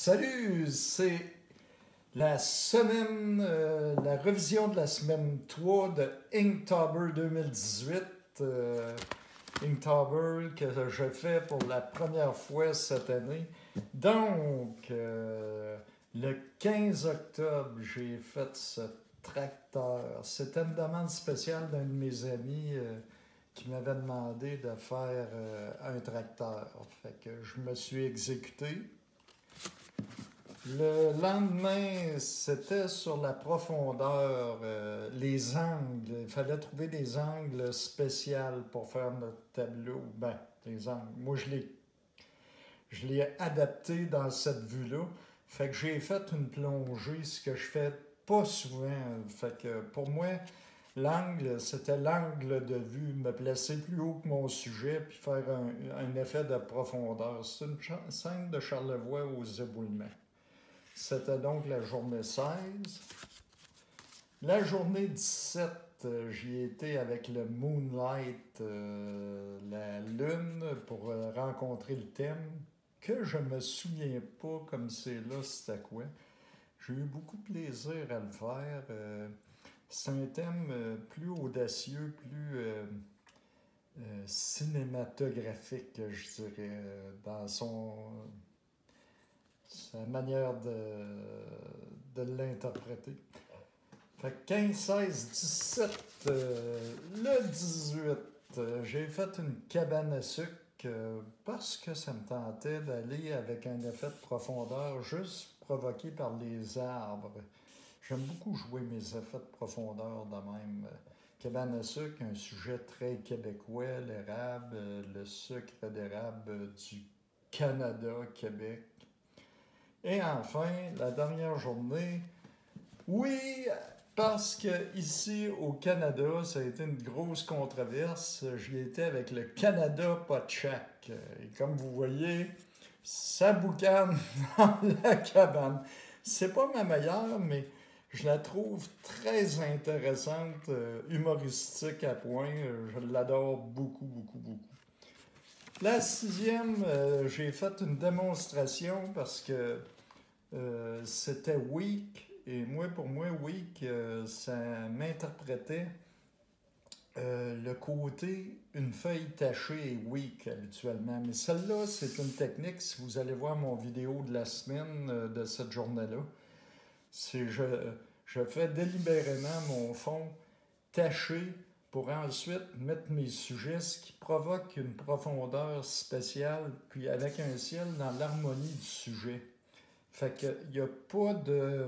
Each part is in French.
Salut, c'est la révision de la semaine 3 de Inktober 2018. Inktober que je fais pour la première fois cette année. Donc, le 15 octobre, j'ai fait ce tracteur. C'était une demande spéciale d'un de mes amis qui m'avait demandé de faire un tracteur. Fait que je me suis exécuté. Le lendemain, c'était sur la profondeur, les angles. Il fallait trouver des angles spéciaux pour faire notre tableau. Ben, des angles. Moi, je l'ai adapté dans cette vue-là. Fait que j'ai fait une plongée, ce que je fais pas souvent. Fait que pour moi, l'angle, c'était l'angle de vue, me placer plus haut que mon sujet, puis faire un effet de profondeur. C'est une scène de Charlevoix aux éboulements. C'était donc la journée 16. La journée 17, j'y étais avec le Moonlight, la lune, pour rencontrer le thème, que je me souviens pas comme c'est là, c'était quoi. J'ai eu beaucoup de plaisir à le faire. C'est un thème plus audacieux, plus cinématographique, je dirais, dans sa manière de l'interpréter. Fait que 15, 16, 17, le 18, j'ai fait une cabane à sucre parce que ça me tentait d'aller avec un effet de profondeur juste provoqué par les arbres. J'aime beaucoup jouer mes effets de profondeur de même. Cabane à sucre, un sujet très québécois, l'érable, le sucre d'érable du Canada, Québec. Et enfin, la dernière journée, oui, parce que ici au Canada, ça a été une grosse controverse. J'y étais avec le Canada Potchak. Et comme vous voyez, ça boucane dans la cabane. C'est pas ma meilleure, mais je la trouve très intéressante, humoristique à point. Je l'adore beaucoup, beaucoup, beaucoup. La sixième, j'ai fait une démonstration parce que c'était weak. Et pour moi, weak, ça m'interprétait le côté une feuille tachée est weak habituellement. Mais celle-là, c'est une technique. Si vous allez voir mon vidéo de la semaine de cette journée-là, je fais délibérément mon fond taché pour ensuite mettre mes sujets, ce qui provoque une profondeur spéciale, puis avec un ciel dans l'harmonie du sujet. Fait qu'il n'y a pas de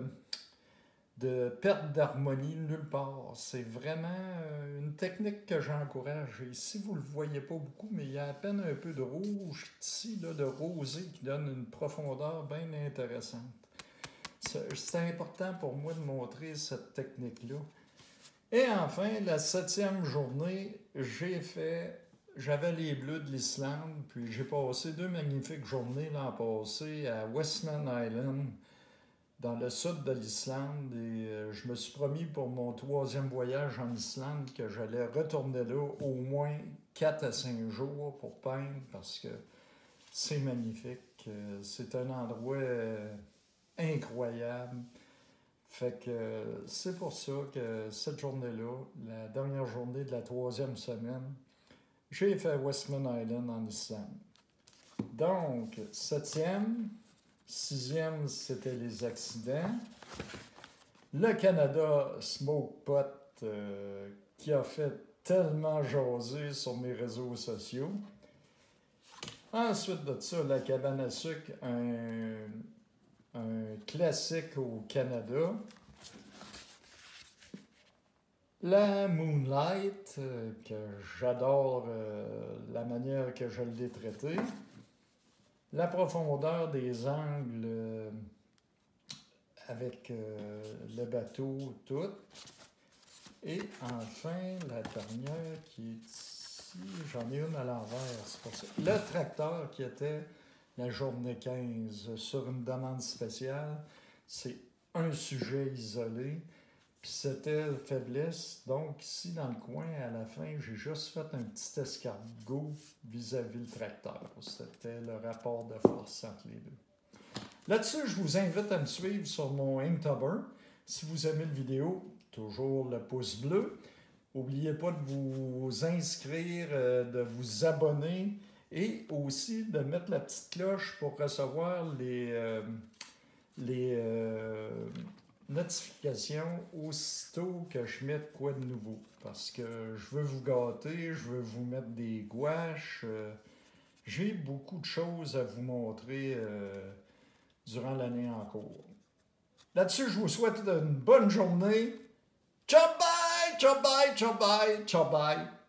perte d'harmonie nulle part. C'est vraiment une technique que j'encourage. Et ici, vous ne le voyez pas beaucoup, mais il y a à peine un peu de rouge ici, là, de rosé, qui donne une profondeur bien intéressante. C'est important pour moi de montrer cette technique-là. Et enfin, la septième journée, j'avais les Bleus de l'Islande, puis j'ai passé 2 magnifiques journées l'an passé à Westman Island, dans le sud de l'Islande, et je me suis promis pour mon 3e voyage en Islande que j'allais retourner là au moins 4 à 5 jours pour peindre, parce que c'est magnifique. C'est un endroit incroyable. Fait que c'est pour ça que cette journée-là, la dernière journée de la 3e semaine, j'ai fait Westman Island en Islande. Donc, 7e, 6e, c'était les accidents. Le Canada Smoke Pot, qui a fait tellement jaser sur mes réseaux sociaux. Ensuite de ça, la cabane à sucre, un classique au Canada. La Moonlight, que j'adore la manière que je l'ai traitée. La profondeur des angles avec le bateau, tout. Et enfin, la dernière qui est ici, j'en ai une à l'envers, c'est pour ça. Le tracteur qui était la journée 15 sur une demande spéciale, c'est un sujet isolé, puis c'était faiblesse. Donc ici, dans le coin, à la fin, j'ai juste fait un petit escargot vis-à-vis le tracteur. C'était le rapport de force entre les deux. Là-dessus, je vous invite à me suivre sur mon Inktober. Si vous aimez la vidéo, toujours le pouce bleu. N'oubliez pas de vous inscrire, de vous abonner et aussi de mettre la petite cloche pour recevoir les notifications aussitôt que je mets de quoi de nouveau. Parce que je veux vous gâter, je veux vous mettre des gouaches. J'ai beaucoup de choses à vous montrer durant l'année en cours. Là-dessus, je vous souhaite une bonne journée. Ciao bye, ciao bye, ciao bye, ciao bye.